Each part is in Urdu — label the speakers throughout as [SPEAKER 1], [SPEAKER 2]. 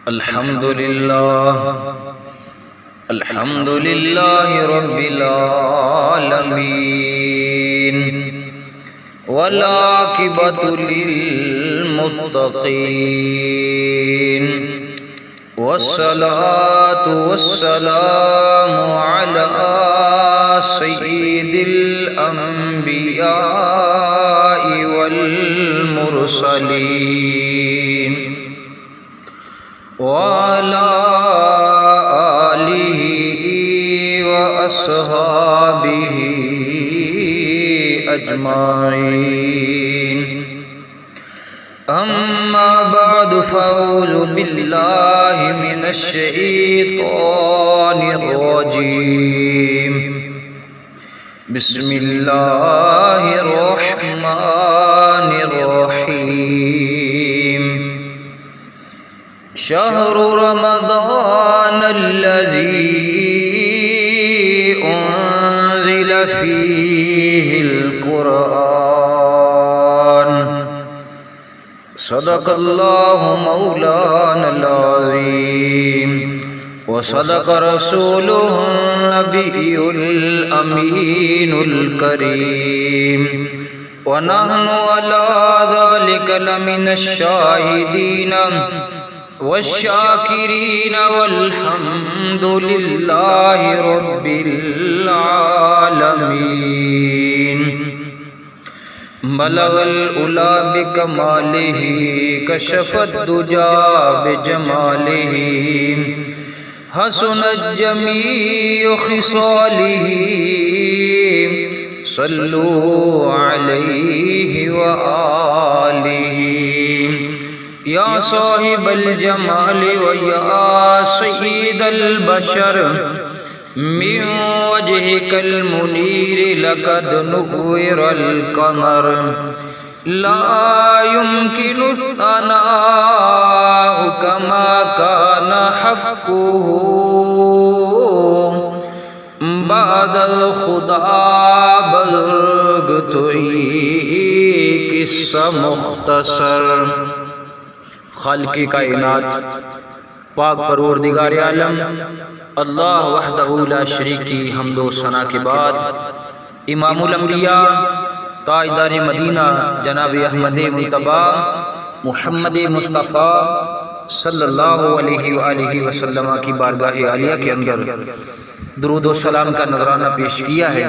[SPEAKER 1] الحمد لله رب العالمين والعاقبة للمتقين والصلاة والسلام على سيد الأنبياء والمرسلين وعلى آله وأصحابه أجمعين أما بعد فأعوذ بالله من الشيطان الرجيم بسم الله الرحمن الرحيم شهر رمضان الذي أنزل فيه القرآن صدق الله مولانا العظيم وصدق رسوله النبي الأمين الكريم ونحن على ذلك لمن الشاهدين والشاكرين والحمد لله رب العالمين بلغ العلا بکمالہ کشف الدجى بجمالہ حسنت جمیع خصالہ صلوا علیہ وآلہ یا صاحب الجمال ویا سید البشر من وجهك المنير لقد نور القمر لا يمكن الثناء كما كان حقه بعد الخدا بلغت قصہ مختصر خالق کائنات پاک پروردگار عالم اللہ وحدہ لا شریک کی حمد و ثنا کے بعد امام الانبیاء تاجدار مدینہ جناب احمد مجتبی محمد مصطفیٰ صلی اللہ علیہ وآلہ وسلم کی بارگاہ عالیہ کے اندر درود و سلام کا نذرانہ پیش کیا ہے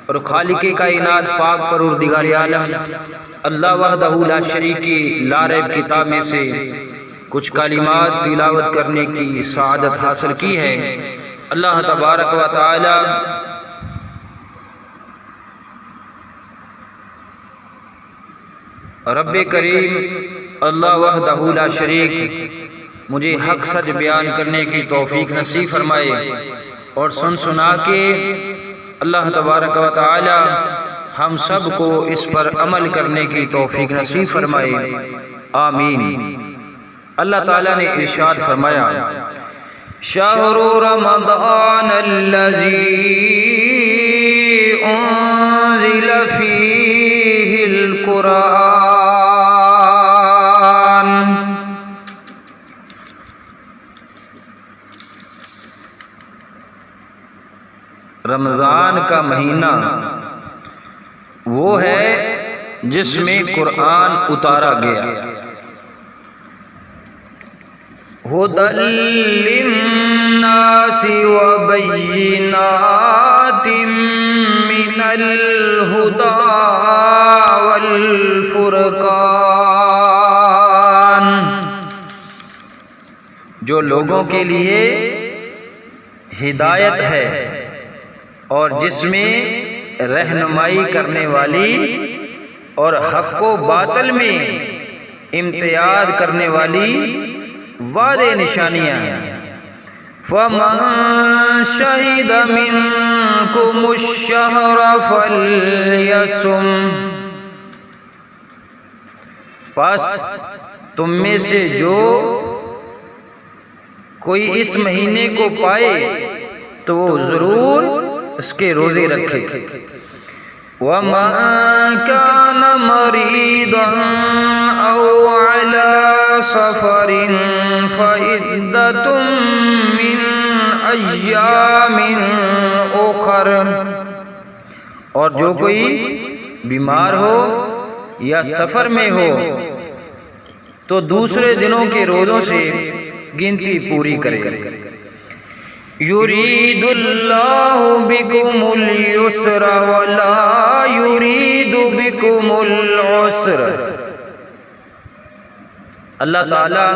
[SPEAKER 1] اور خالق کائنات پاک پروردگار عالم اللہ وحدہ لا شریک کی لا ریب کتاب میں سے کچھ کلمات تلاوت کرنے کی سعادت حاصل کی ہے۔ اللہ تبارک و تعالی رب کریم اللہ وحدہ لا شریک مجھے حق سچ بیان کرنے کی توفیق نصیب فرمائے اور سن سنا کے اللہ تبارک و تعالی ہم سب کو اس پر عمل کرنے کی توفیق نصیب فرمائے، آمین۔ اللہ تعالیٰ نے ارشاد فرمایا شہر رمضان الذی انزل فیہ القرآن، رمضان کا مہینہ وہ ہے جس میں قرآن اتارا گیا، ہدی للناس وبینات من الہدی والفرقان، جو لوگوں کے لیے ہدایت ہے اور جس میں رہنمائی کرنے والی اور حق و باطل میں امتیاز کرنے والی واضح نشانیاں ہیں۔ فَمَن شَهِدَ مِنكُمُ الشَّهْرَ فَلْيَصُمْ، پس تم میں سے جو کوئی اس مہینے کو پائے تو وہ ضرور اس کے روزے رکھے۔ وَمَن كَانَ مَرِيضًا أَوْ عَلَى سَفَرٍ فَإِدَّةٌ عدة من ایام اخر، اور جو کوئی بیمار ہو یا سفر میں ہو تو دوسرے دنوں کے روزوں سے گنتی پوری کرے۔ یرید اللہ بکم اليسر ولا یرید بکم العسر، اللہ تعالی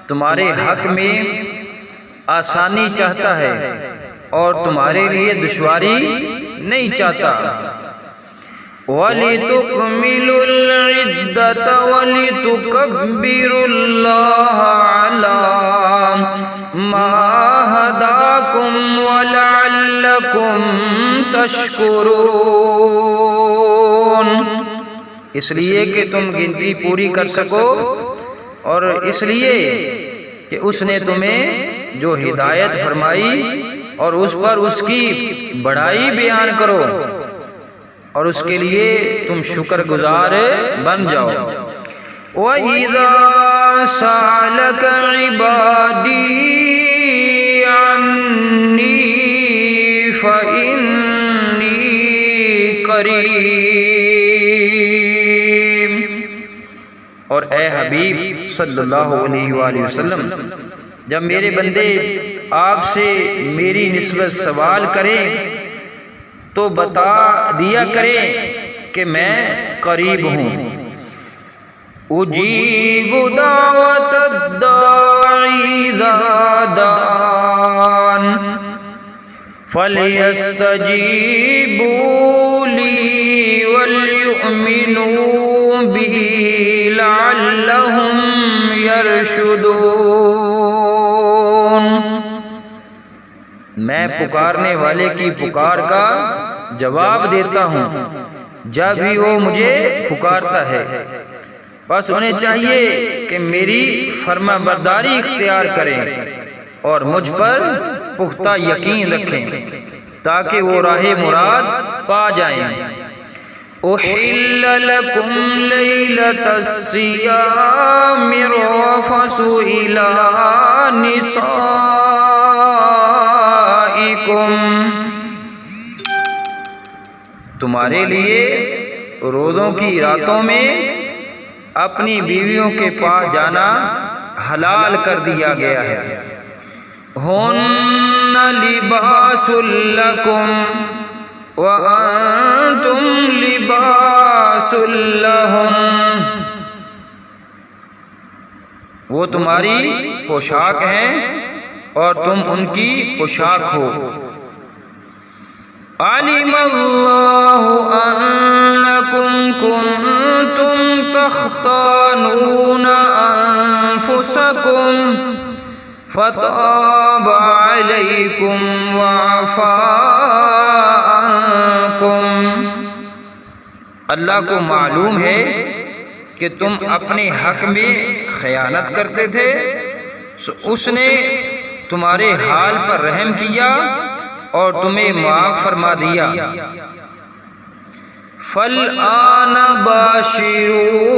[SPEAKER 1] تمہارے حق میں آسانی چاہتا ہے اور تمہارے لیے دشواری نہیں چاہتا۔ وَلِتُكْمِلُوا الْعِدَّةَ وَلِتُكَبِّرُوا اللَّهَ عَلَى مَا هَدَاكُمْ وَلَعَلَّكُمْ تَشْكُرُونَ، اس لیے کہ تم گنتی پوری کر سکو، اور اس لیے کہ اس نے تمہیں جو ہدایت فرمائی اور اس پر اس کی بڑائی بیان کرو، اور اس کے لیے تم شکر گزار بن جاؤ۔ وَإِذَا سَأَلَكَ عِبَادِي عَنِّي فَإِنِّي قَرِيبٌ، اور اے حبیب صلی اللہ علیہ وآلہ وسلم، جب میرے بندے آپ سے میری نسبت سوال کریں تو بتا دیا کریں کہ میں قریب ہوں۔ اجیب دعوت الداعی اذا دعان فلیستجیبوا لی ولیؤمنوا بی لعلہم یرشدون، میں پکارنے والے کی پکار کا جواب دیتا ہوں جب بھی وہ مجھے پکارتا ہے، بس انہیں چاہیے کہ میری فرما برداری اختیار کریں اور مجھ پر پختہ یقین رکھیں تاکہ وہ راہ مراد پا جائیں۔ احل لکم لیلۃ الصیام الرفث الی نسائکم، تمہارے لیے روزوں کی راتوں میں اپنی بیویوں کے پاس جانا حلال کر دیا گیا ہے۔ ہن لباس لکم وانتم لباس لہن، وہ تمہاری پوشاک ہیں اور تم ان کی پوشاک ہو۔ علم اللہ انکم کنتم تختانون انفسکم فتاب علیکم وعفا عنکم، اللہ کو معلوم ہے کہ تم اپنے حق میں خیانت کرتے تھے، اس نے تمہارے حال پر رحم کیا اور تمہیں معاف فرما دیا۔ فَالْآنَ بَاشِرُوهُنَّ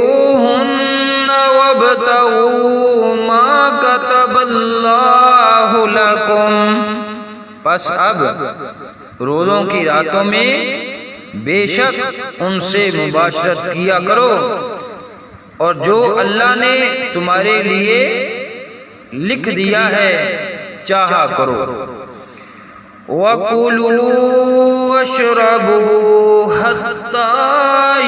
[SPEAKER 1] وَابْتَغُوا مَا كَتَبَ اللَّهُ لَكُمْ، پس اب روزوں کی راتوں میں بے شک ان سے مباشرت کیا کرو اور جو اللہ نے تمہارے لیے لکھ دیا ہے چاہا کرو۔ وَكُلُوا وَاشْرَبُوا حَتَّى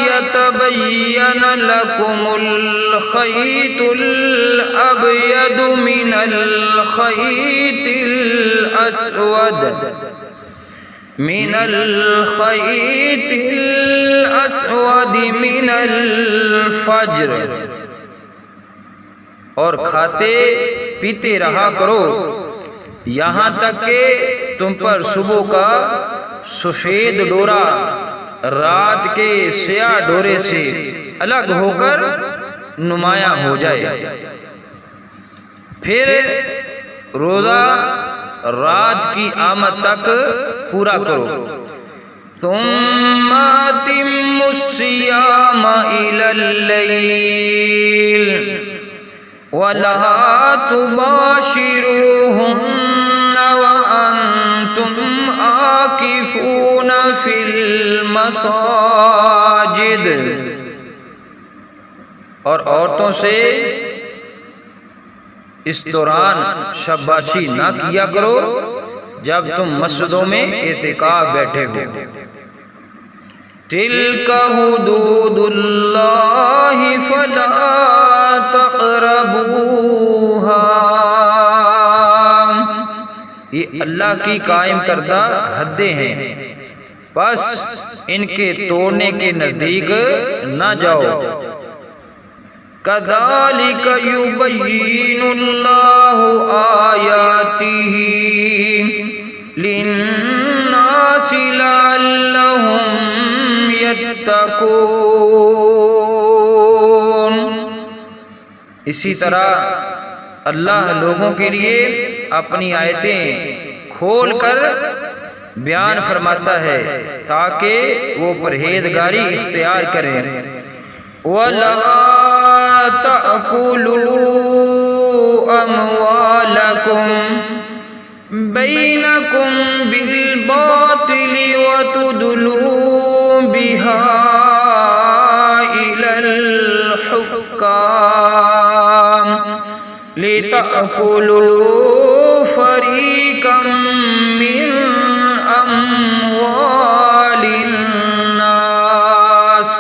[SPEAKER 1] يَتَبَيَّنَ لَكُمُ الْخَيْطُ الْأَبْيَضُ مِنَ الْخَيْطِ الْأَسْوَدِ مِنَ الْفَجْرِ، اور کھاتے پیتے رہا کرو یہاں تک کہ تم پر صبح کا سفید ڈورا رات کے سیاہ ڈورے سے الگ ہو کر نمایاں ہو جائے، پھر روزہ رات کی آمد تک پورا کرو۔ ثم اتموا الصیام الی اللیل، وَلَا تُبَاشِرُوهُنَّ وَأَنْتُمْ عَاكِفُونَ فِي الْمَسَاجِدِ، اور عورتوں سے اس دوران شاباشی نہ کیا کرو جب تم مسجدوں میں اعتکاف بیٹھے ہو۔ تِلْكَ حُدُودُ اللَّهِ فَلَا تَقْرَبُوهَا، یہ اللہ کی قائم کردہ حدیں ہیں، بس ان کے توڑنے کے نزدیک نہ جاؤ۔ كَذَلِكَ يُبَيِّنُ اللَّهُ آيَاتِهِ لِلنَّاسِ لَعَلَّهُمْ يَتَّقُونَ، اسی طرح اللہ لوگوں کے لیے اپنی آیتیں کھول کر بیان فرماتا ہے تاکہ وہ پرہیزگاری اختیار کریں۔ وَلَا تَأْكُلُوا أَمْوَالَكُمْ بَيْنَكُمْ بِالْبَاطِلِ وَتُدْلُوا بِهَا إِلَى الْحُكَّامِ لِتَأْكُلُوا فَرِيقًا مِّنْ أَمْوَالِ النَّاسِ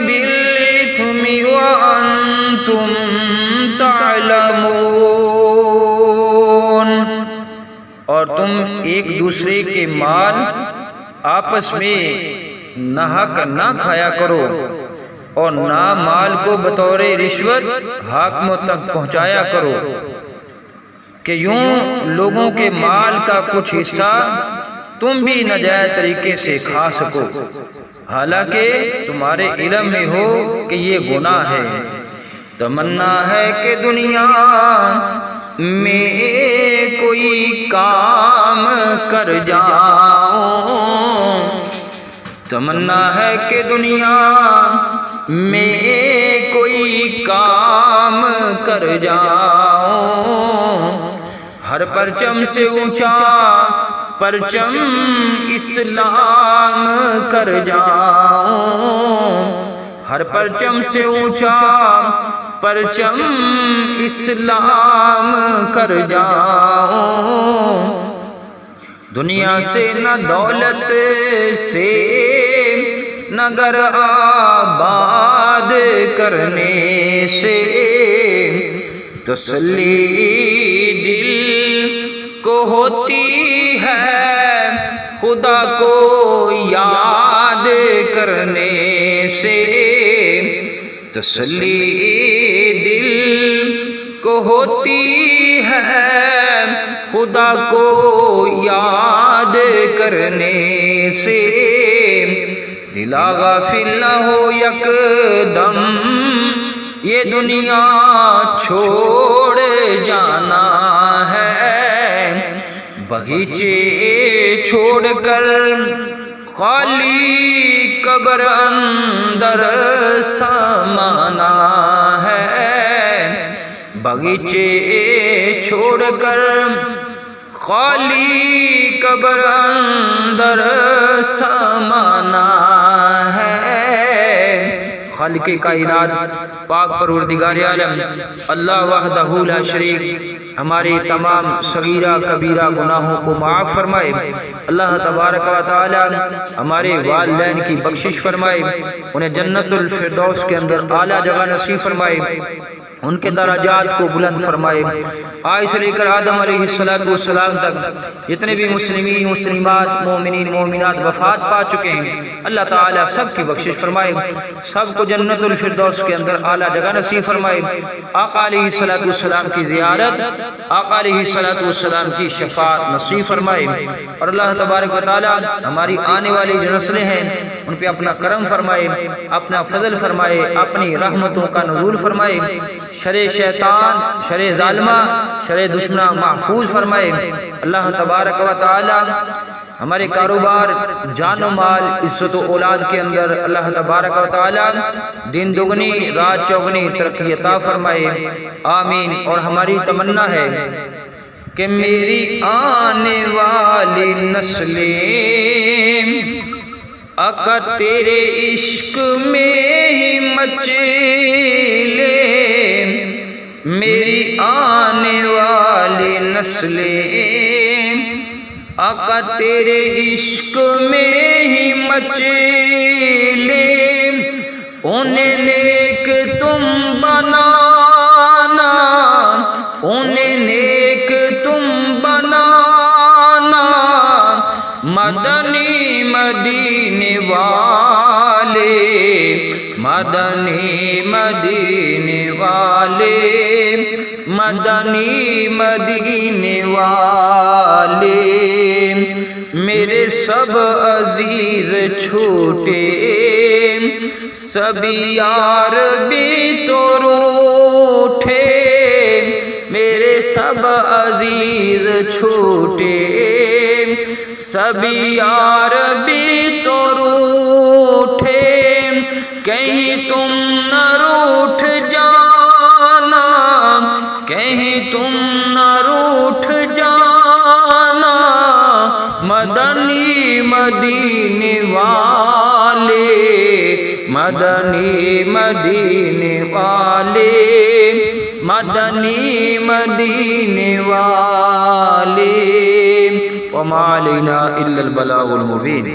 [SPEAKER 1] بِالْإِثْمِ وَأَنْتُمْ تعلمون، اور تم ایک دوسرے کے مال آپس میں ناحق نہ کھایا کرو، اور نہ مال کو بطور رشوت حاکموں تک پہنچایا کرو کہ یوں لوگوں کے مال کا کچھ حصہ تم بھی ناجائز طریقے سے کھا سکو، حالانکہ تمہارے علم میں ہو کہ یہ گناہ ہے۔ تمنا ہے کہ دنیا میں کوئی کام کر جاؤں، تمنا ہے کہ دنیا میں کوئی کام کر جاؤں، ہر پرچم سے اونچا پرچم اسلام کر جاؤں، ہر پرچم سے اونچا پرچم اسلام کر جاؤں۔ دنیا سے نہ دولت سے نہ گھر آباد کرنے سے تسلی دل کو ہوتی ہے، خدا کو یاد کرنے سے تسلی دل کو ہوتی ہے، خدا کو یاد کرنے سے دلا غافل نہ ہو یک دم یہ دنیا چھوڑ جانا ہے، بغیچے چھوڑ کر خالی قبر اندر سمانا ہے، بغیچے چھوڑ کر خالی قبر اندر سمانا ہے۔ خالق کائنات پاک پروردگار عالم اللہ وحدہ لا شریک ہمارے تمام صغیرہ کبیرہ گناہوں کو معاف فرمائے، اللہ تبارک و تعالی ہمارے والدین کی بخشش فرمائے، انہیں جنت الفردوس کے اندر اعلیٰ جگہ نصیب فرمائے، ان کے درجات کو بلند فرمائے۔ آج سے لے کر آدم علیہ السلام تک جتنے بھی مسلمین مسلمات مومنین مومنات وفات پا چکے ہیں، اللہ تعالیٰ سب کی بخشش فرمائے، سب کو جنت الفردوس کے اندر اعلیٰ جگہ نصیب فرمائے، آقا علیہ السلام کی زیارت، آقا علیہ السلام کی شفاعت نصیب فرمائے، اور اللہ تبارک و تعالیٰ ہماری آنے والی جو نسلیں ہیں ان پہ اپنا کرم فرمائے، اپنا فضل فرمائے، اپنی رحمتوں کا نزول فرمائے، شر شیطان، شر ظالمہ، شر دشمنہ محفوظ فرمائے۔ اللہ تبارک و تعالی ہمارے کاروبار، جان و مال، عزت و اولاد کے اندر اللہ تبارک و تعالی دن دگنی رات چوگنی ترقی عطا فرمائے، آمین۔ اور ہماری تمنا ہے کہ میری آنے والی نسلیں آقا تیرے عشق میں ہی مچلے، میری آنے والی نسلیں آقا تیرے عشق میں ہی مچلے، انہیں نیک تم بنانا، انہیں نیک تم بنانا، مدنی مدینے والے، مدنی مدینے والے، مدنی مدینے والے، میرے سب عزیز چھوٹے سبھی یار بھی تو روٹھے، میرے سب عزیز چھوٹے سبھی یار بھی تو روٹھے، کہیں تم نہ روٹھ جانا، کہیں تم نہ روٹھ جانا، مدنی مدینے والے، مدنی مدینے والے، مدنی مدینے والے، وما علینا الا البلاغ المبین۔